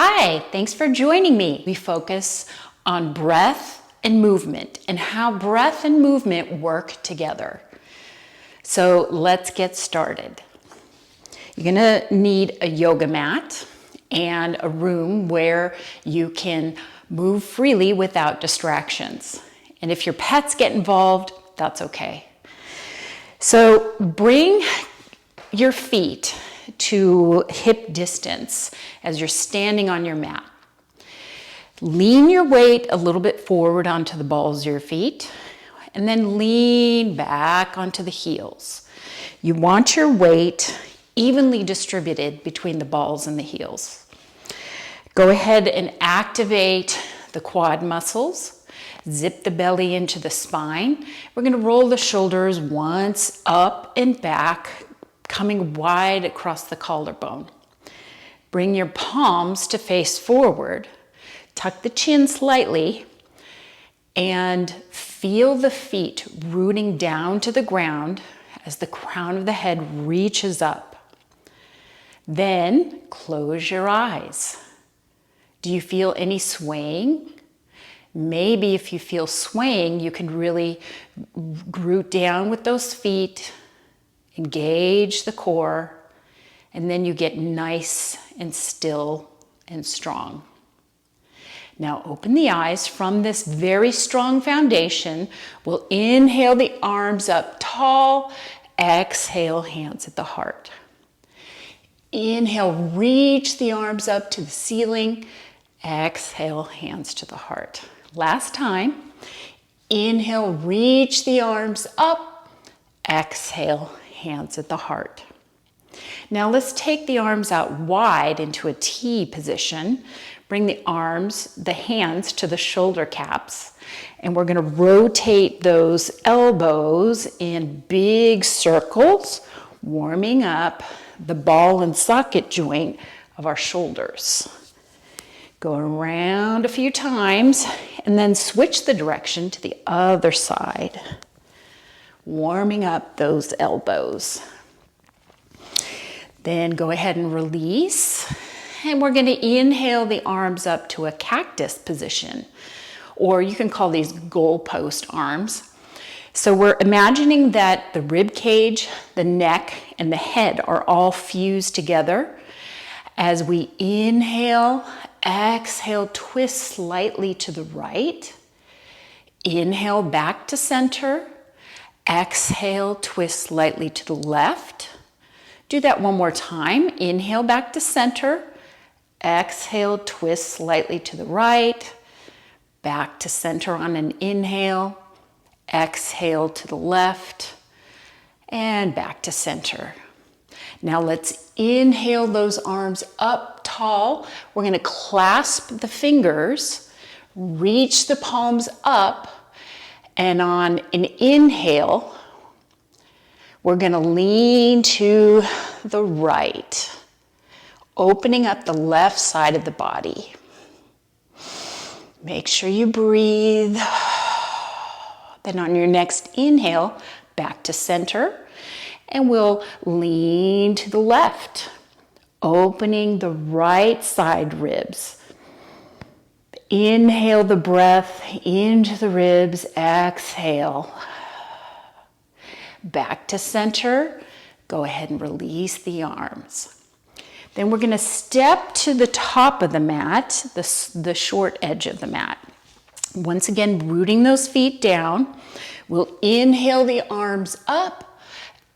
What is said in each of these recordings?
Hi, thanks for joining me. We focus on breath and movement and how breath and movement work together. So let's get started. You're gonna need a yoga mat and a room where you can move freely without distractions. And if your pets get involved, that's okay. So bring your feet to hip distance as you're standing on your mat. Lean your weight a little bit forward onto the balls of your feet and then lean back onto the heels. You want your weight evenly distributed between the balls and the heels. Go ahead and activate the quad muscles. Zip the belly into the spine. We're going to roll the shoulders once up and back, coming wide across the collarbone. Bring your palms to face forward. Tuck the chin slightly and feel the feet rooting down to the ground as the crown of the head reaches up. Then close your eyes. Do you feel any swaying? Maybe if you feel swaying, you can really root down with those feet, engage the core, and then you get nice and still and strong. Now open the eyes. From this very strong foundation, we'll inhale the arms up tall, exhale, hands at the heart. Inhale, reach the arms up to the ceiling, exhale, hands to the heart. Last time, inhale, reach the arms up, exhale, hands at the heart. Now let's take the arms out wide into a T position. Bring the arms, the hands to the shoulder caps, and we're going to rotate those elbows in big circles, warming up the ball and socket joint of our shoulders. Go around a few times and then switch the direction to the other side, warming up those elbows. Then go ahead and release, and we're going to inhale the arms up to a cactus position, or you can call these goalpost arms. So we're imagining that the rib cage, the neck, and the head are all fused together. As we inhale, exhale, twist slightly to the right. Inhale back to center. Exhale, twist slightly to the left. Do that one more time. Inhale back to center. Exhale, twist slightly to the right. Back to center on an inhale. Exhale to the left. And back to center. Now let's inhale those arms up tall. We're going to clasp the fingers, reach the palms up, and on an inhale, we're going to lean to the right, opening up the left side of the body. Make sure you breathe. Then on your next inhale, back to center. And we'll lean to the left, opening the right side ribs. Inhale the breath into the ribs, exhale. Back to center, go ahead and release the arms. Then we're going to step to the top of the mat, the short edge of the mat. Once again, rooting those feet down. We'll inhale the arms up.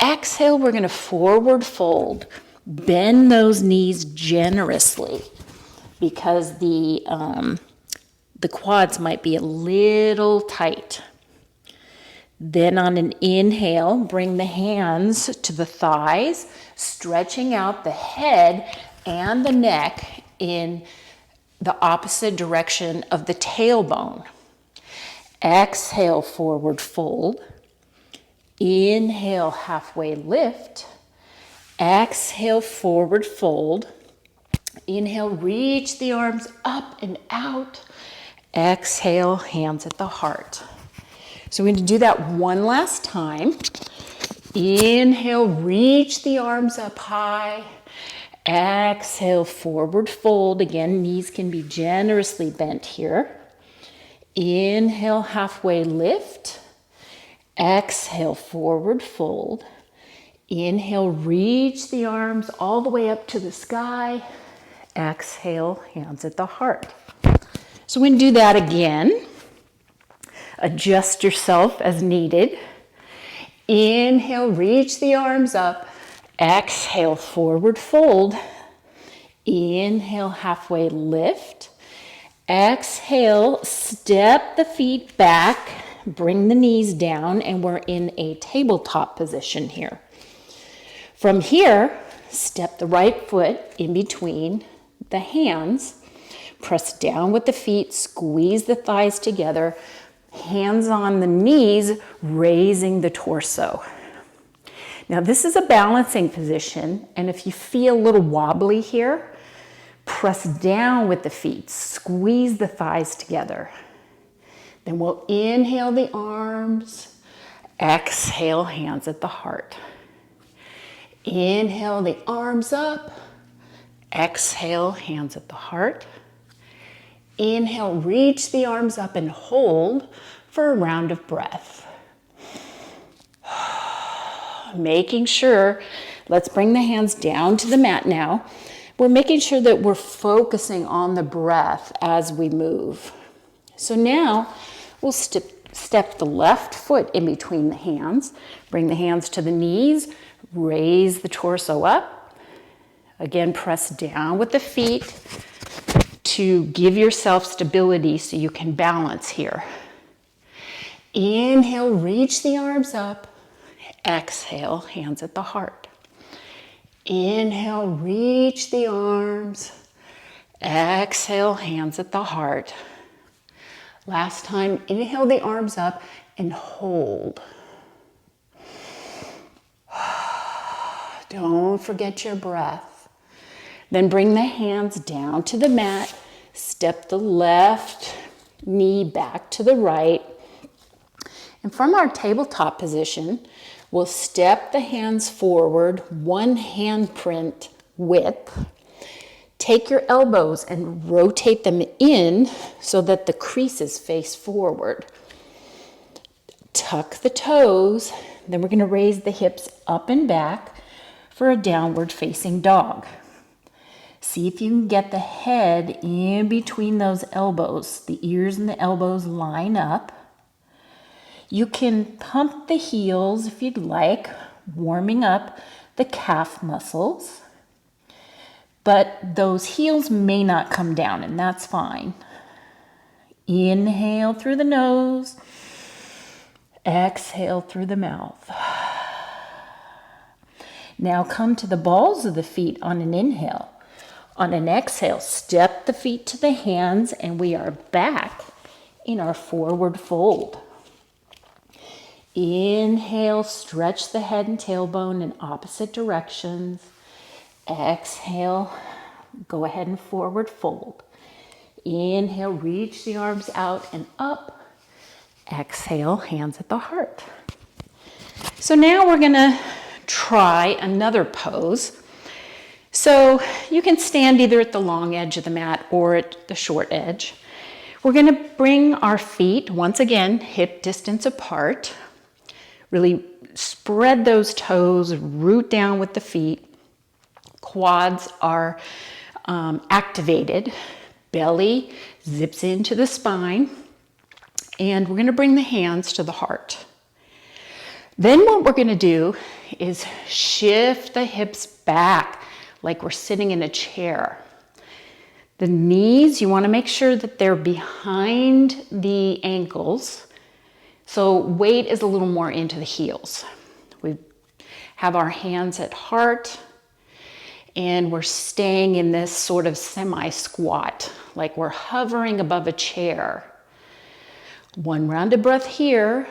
Exhale, we're going to forward fold. Bend those knees generously because the quads might be a little tight. Then on an inhale, bring the hands to the thighs, stretching out the head and the neck in the opposite direction of the tailbone. Exhale, forward fold. Inhale, halfway lift. Exhale, forward fold. Inhale, reach the arms up and out. Exhale, hands at the heart. So we're going to do that one last time. Inhale, reach the arms up high. Exhale, forward fold. Again, knees can be generously bent here. Inhale, halfway lift. Exhale, forward fold. Inhale, reach the arms all the way up to the sky. Exhale, hands at the heart. So we're going to do that again. Adjust yourself as needed. Inhale, reach the arms up. Exhale, forward fold. Inhale, halfway lift. Exhale, step the feet back, bring the knees down, and we're in a tabletop position here. From here, step the right foot in between the hands, press down with the feet, squeeze the thighs together, hands on the knees, raising the torso. Now this is a balancing position, and if you feel a little wobbly here, press down with the feet, squeeze the thighs together. Then we'll inhale the arms, exhale, hands at the heart. Inhale the arms up, exhale, hands at the heart. Inhale, reach the arms up and hold for a round of breath. Making sure, let's bring the hands down to the mat now. We're making sure that we're focusing on the breath as we move. So now we'll step the left foot in between the hands, bring the hands to the knees, raise the torso up. Again, press down with the feet to give yourself stability so you can balance here. Inhale, reach the arms up. Exhale, hands at the heart. Inhale, reach the arms. Exhale, hands at the heart. Last time, inhale the arms up and hold. Don't forget your breath. Then bring the hands down to the mat. Step the left knee back to the right. And from our tabletop position, we'll step the hands forward, one handprint width. Take your elbows and rotate them in so that the creases face forward. Tuck the toes. Then we're going to raise the hips up and back for a downward facing dog. See if you can get the head in between those elbows. The ears and the elbows line up. You can pump the heels if you'd like, warming up the calf muscles. But those heels may not come down, and that's fine. Inhale through the nose. Exhale through the mouth. Now come to the balls of the feet on an inhale. On an exhale, step the feet to the hands, and we are back in our forward fold. Inhale, stretch the head and tailbone in opposite directions. Exhale, go ahead and forward fold. Inhale, reach the arms out and up. Exhale, hands at the heart. So now we're gonna try another pose. So you can stand either at the long edge of the mat or at the short edge. We're gonna bring our feet, once again, hip distance apart. Really spread those toes, root down with the feet. Quads are activated. Belly zips into the spine. And we're going to bring the hands to the heart. Then what we're going to do is shift the hips back like we're sitting in a chair. The knees, you want to make sure that they're behind the ankles. So weight is a little more into the heels. We have our hands at heart, and we're staying in this sort of semi-squat, like we're hovering above a chair. One round of breath here.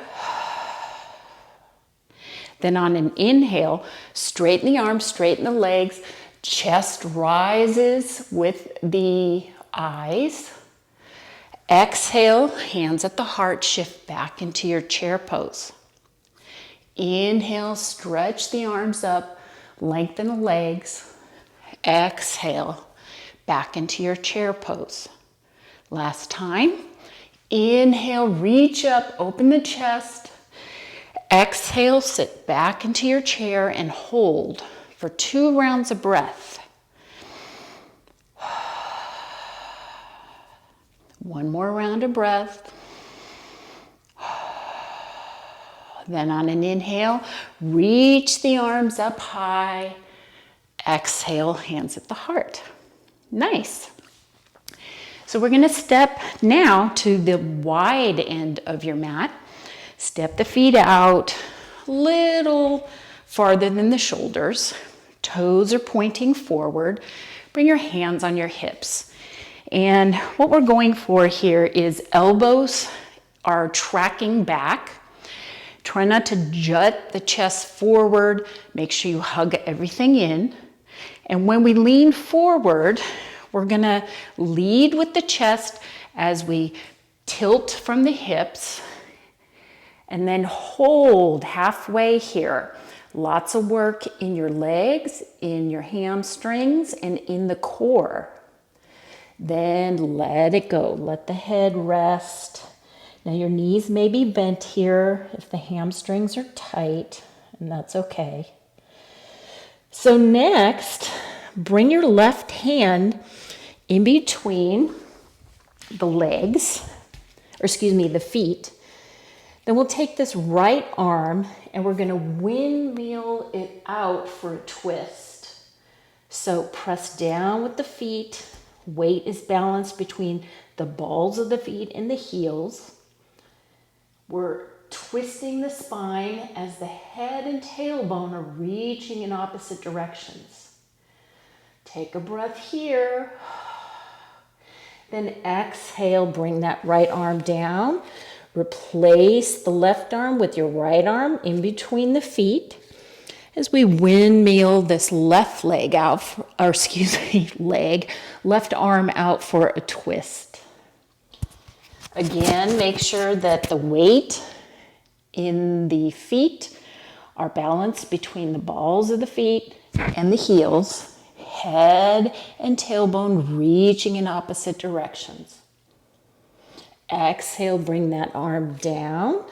Then on an inhale, straighten the arms, straighten the legs, chest rises with the eyes. Exhale, hands at the heart, shift back into your chair pose. Inhale, stretch the arms up, lengthen the legs. Exhale, back into your chair pose. Last time. Inhale, reach up, open the chest. Exhale, sit back into your chair and hold for 2 rounds of breath. One more round of breath. Then on an inhale, reach the arms up high. Exhale, hands at the heart. Nice. So we're going to step now to the wide end of your mat. Step the feet out a little farther than the shoulders. Toes are pointing forward. Bring your hands on your hips. And what we're going for here is elbows are tracking back. Try not to jut the chest forward. Make sure you hug everything in. And when we lean forward, we're gonna lead with the chest as we tilt from the hips and then hold halfway here. Lots of work in your legs, in your hamstrings, and in the core. Then let it go. Let the head rest. Now your knees may be bent here if the hamstrings are tight, and that's okay. So next, bring your left hand in between the legs, or excuse me, the feet. Then we'll take this right arm and we're gonna windmill it out for a twist. So press down with the feet. Weight is balanced between the balls of the feet and the heels. We're twisting the spine as the head and tailbone are reaching in opposite directions. Take a breath here. Then exhale, bring that right arm down. Replace the left arm with your right arm in between the feet as we windmill this left leg out, left arm out for a twist. Again, make sure that the weight in the feet are balanced between the balls of the feet and the heels, head and tailbone reaching in opposite directions. Exhale, bring that arm down.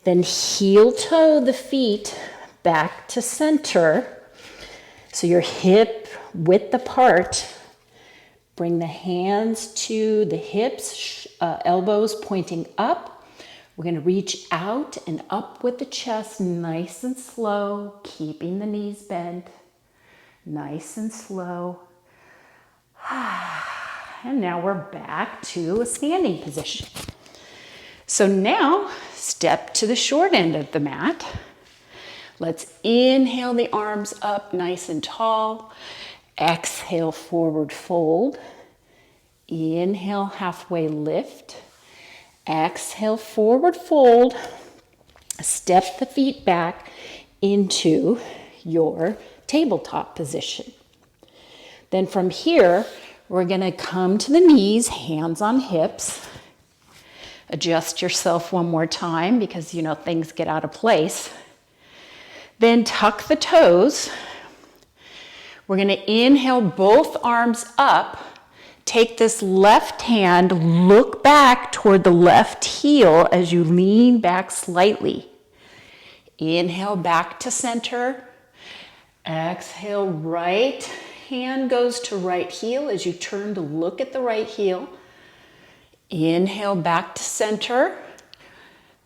Then heel toe the feet back to center. So your hip width apart. Bring the hands to the hips, elbows pointing up. We're going to reach out and up with the chest, nice and slow, keeping the knees bent. Nice and slow. And now we're back to a standing position. So now step to the short end of the mat. Let's inhale the arms up nice and tall. Exhale, forward fold. Inhale, halfway lift. Exhale, forward fold. Step the feet back into your tabletop position. Then from here, we're going to come to the knees, hands on hips. Adjust yourself one more time because things get out of place. Then tuck the toes. We're going to inhale both arms up. Take this left hand, look back toward the left heel as you lean back slightly. Inhale back to center. Exhale, right hand goes to right heel as you turn to look at the right heel. Inhale back to center.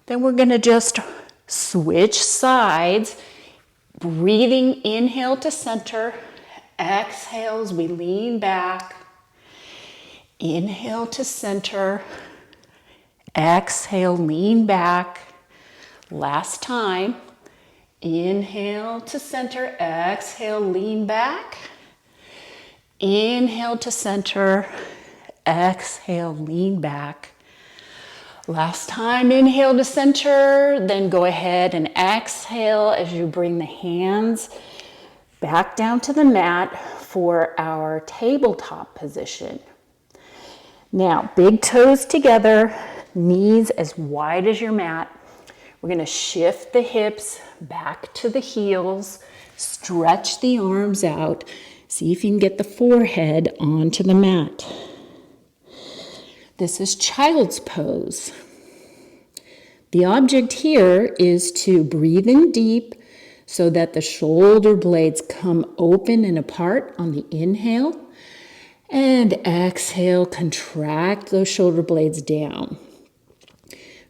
Then we're going to just switch sides. Breathing, inhale to center. Exhale as we lean back. Inhale to center. Exhale, lean back. Last time. Inhale to center. Exhale, lean back. Inhale to center. Exhale, lean back. Last time, inhale to center. Then go ahead and exhale as you bring the hands back down to the mat for our tabletop position. Now, big toes together, knees as wide as your mat. We're going to shift the hips back to the heels, stretch the arms out, See if you can get the forehead onto the mat. This is child's pose. The object here is to breathe in deep so that the shoulder blades come open and apart on the inhale. And exhale, contract those shoulder blades down.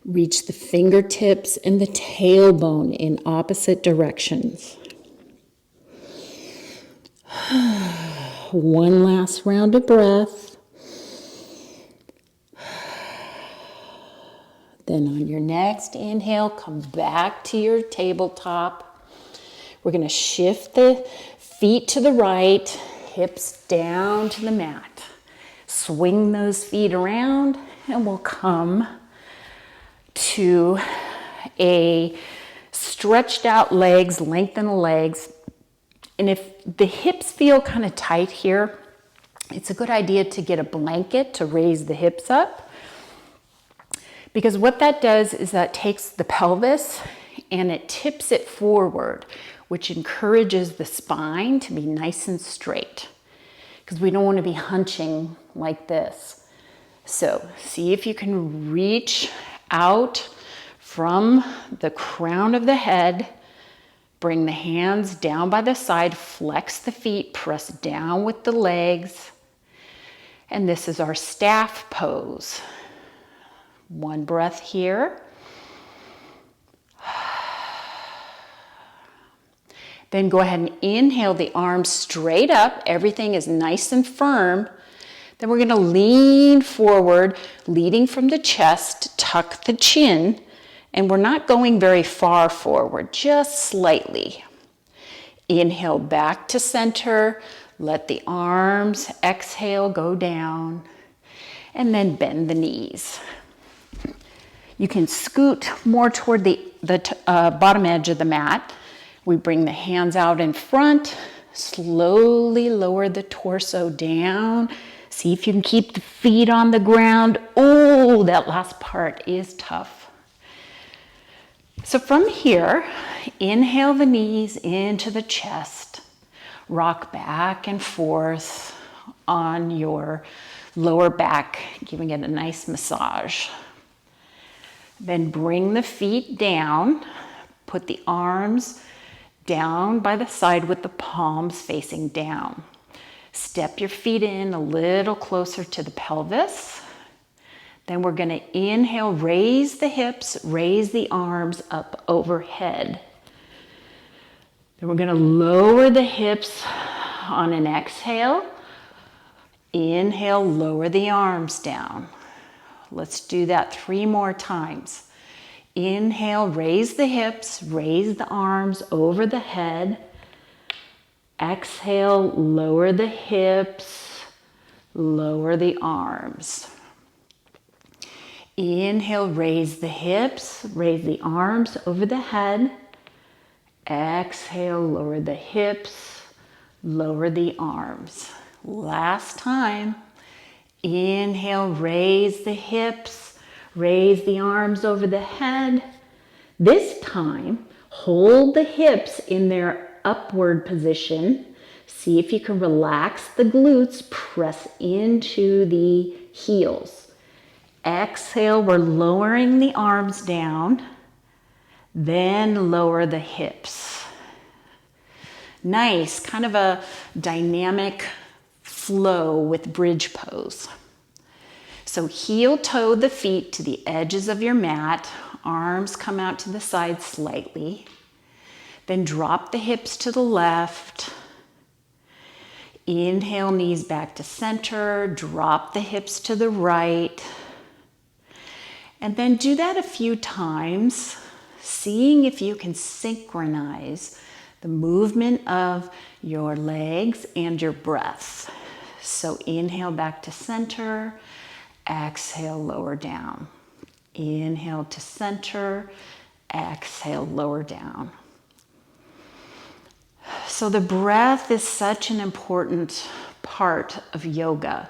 Reach the fingertips and the tailbone in opposite directions. One last round of breath. Then on your next inhale, come back to your tabletop. We're going to shift the feet to the right, hips down to the mat. Swing those feet around and we'll come to a stretched out legs, lengthen the legs. And if the hips feel kind of tight here, it's a good idea to get a blanket to raise the hips up. Because what that does is that takes the pelvis and it tips it forward, which encourages the spine to be nice and straight. Because we don't want to be hunching like this. So see if you can reach out from the crown of the head. Bring the hands down by the side, flex the feet, press down with the legs. And this is our staff pose. One breath here. Then go ahead and inhale the arms straight up. Everything is nice and firm. Then we're going to lean forward, leading from the chest, tuck the chin. And we're not going very far forward, just slightly. Inhale back to center. Let the arms exhale, go down. And then bend the knees. You can scoot more toward the bottom edge of the mat. We bring the hands out in front. Slowly lower the torso down. See if you can keep the feet on the ground. Oh, that last part is tough. So from here, inhale the knees into the chest. Rock back and forth on your lower back, giving it a nice massage. Then bring the feet down. Put the arms down by the side with the palms facing down. Step your feet in a little closer to the pelvis. Then we're going to inhale, raise the hips, raise the arms up overhead. Then we're going to lower the hips on an exhale. Inhale, lower the arms down. Let's do that 3 more times. Inhale, raise the hips, raise the arms over the head. Exhale, lower the hips, lower the arms. Inhale, raise the hips, raise the arms over the head. Exhale, lower the hips, lower the arms. Last time. Inhale, raise the hips, raise the arms over the head. This time, hold the hips in their upward position. See if you can relax the glutes, press into the heels. Exhale, we're lowering the arms down, then lower the hips. Nice, kind of a dynamic flow with bridge pose. So heel toe the feet to the edges of your mat, arms come out to the side slightly. Then drop the hips to the left. Inhale, knees back to center, drop the hips to the right. And then do that a few times, seeing if you can synchronize the movement of your legs and your breath. So inhale back to center, exhale, lower down. Inhale to center, exhale, lower down. So the breath is such an important part of yoga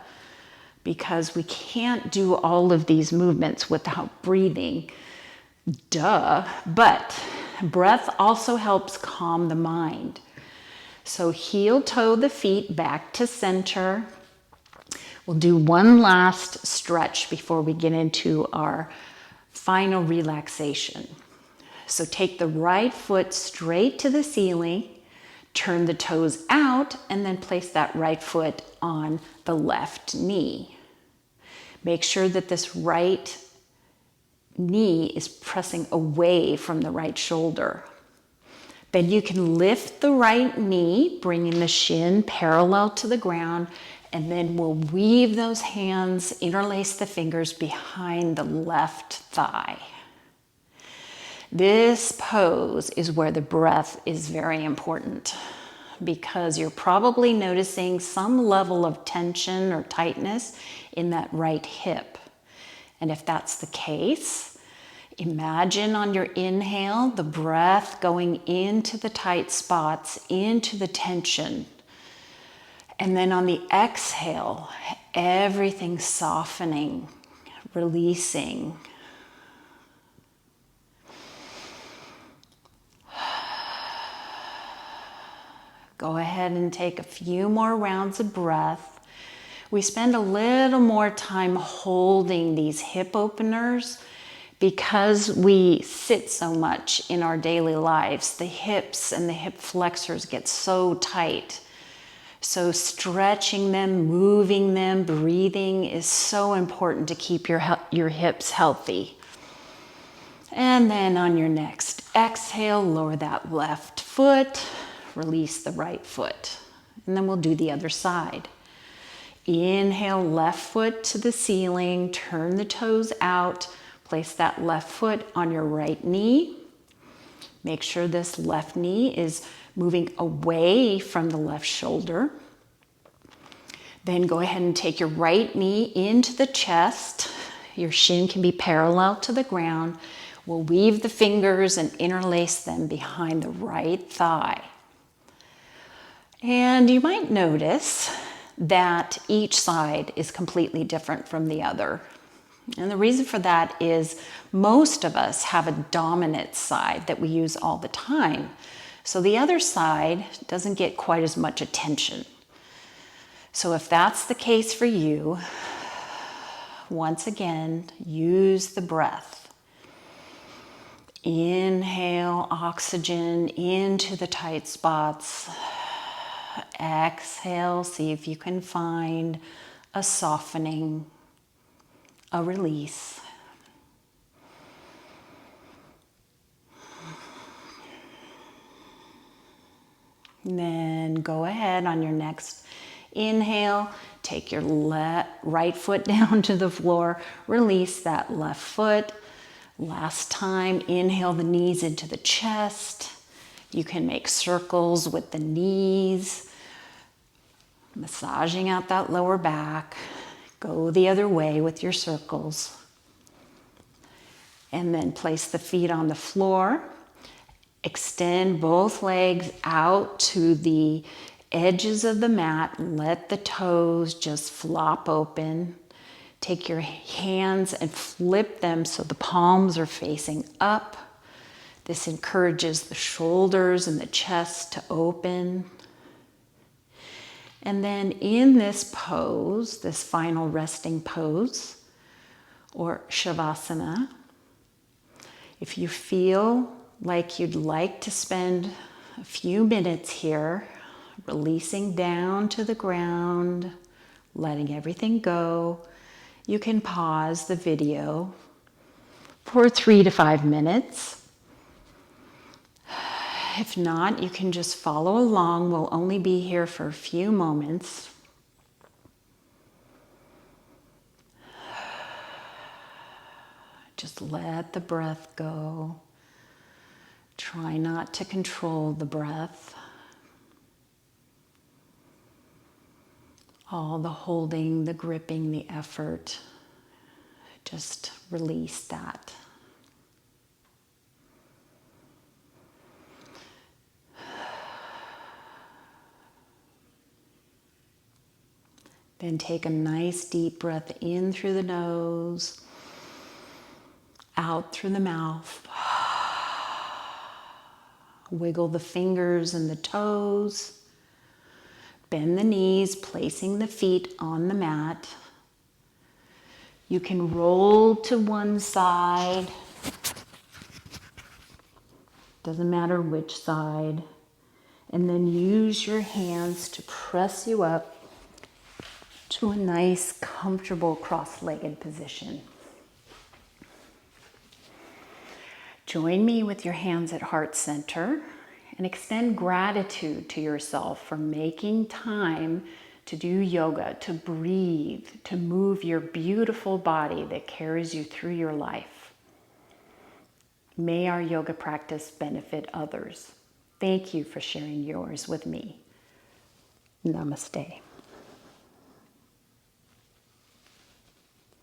because we can't do all of these movements without breathing. Duh. But breath also helps calm the mind. So heel toe the feet back to center. We'll do one last stretch before we get into our final relaxation. So take the right foot straight to the ceiling, turn the toes out, and then place that right foot on the left knee. Make sure that this right knee is pressing away from the right shoulder. Then you can lift the right knee, bringing the shin parallel to the ground, and then we'll weave those hands, interlace the fingers behind the left thigh. This pose is where the breath is very important because you're probably noticing some level of tension or tightness in that right hip. And if that's the case, imagine on your inhale the breath going into the tight spots, into the tension. And then on the exhale, everything softening, releasing. Go ahead and take a few more rounds of breath. We spend a little more time holding these hip openers because we sit so much in our daily lives. The hips and the hip flexors get so tight. So stretching them, moving them, breathing is so important to keep your hips healthy. And then on your next exhale, lower that left foot, release the right foot. And then we'll do the other side. Inhale, left foot to the ceiling, turn the toes out, place that left foot on your right knee. Make sure this left knee is moving away from the left shoulder. Then go ahead and take your right knee into the chest. Your shin can be parallel to the ground. We'll weave the fingers and interlace them behind the right thigh. And you might notice that each side is completely different from the other. And the reason for that is most of us have a dominant side that we use all the time. So the other side doesn't get quite as much attention. So if that's the case for you, once again, use the breath. Inhale oxygen into the tight spots. Exhale, see if you can find a softening, a release. And then go ahead on your next inhale, take your right foot down to the floor, release that left foot. Last time, inhale the knees into the chest. You can make circles with the knees, massaging out that lower back. Go the other way with your circles. And then place the feet on the floor. Extend both legs out to the edges of the mat. Let the toes just flop open. Take your hands and flip them so the palms are facing up. This encourages the shoulders and the chest to open. And then in this pose, this final resting pose, or Shavasana, if you feel like you'd like to spend a few minutes here, releasing down to the ground, letting everything go, you can pause the video for 3 to 5 minutes. If not, you can just follow along. We'll only be here for a few moments. Just let the breath go. Try not to control the breath. All the holding, the gripping, the effort, just release that. Then take a nice deep breath in through the nose, out through the mouth. Wiggle the fingers and the toes. Bend the knees, placing the feet on the mat. You can roll to one side. Doesn't matter which side. And then use your hands to press you up to a nice, comfortable cross-legged position. Join me with your hands at heart center and extend gratitude to yourself for making time to do yoga, to breathe, to move your beautiful body that carries you through your life. May our yoga practice benefit others. Thank you for sharing yours with me. Namaste.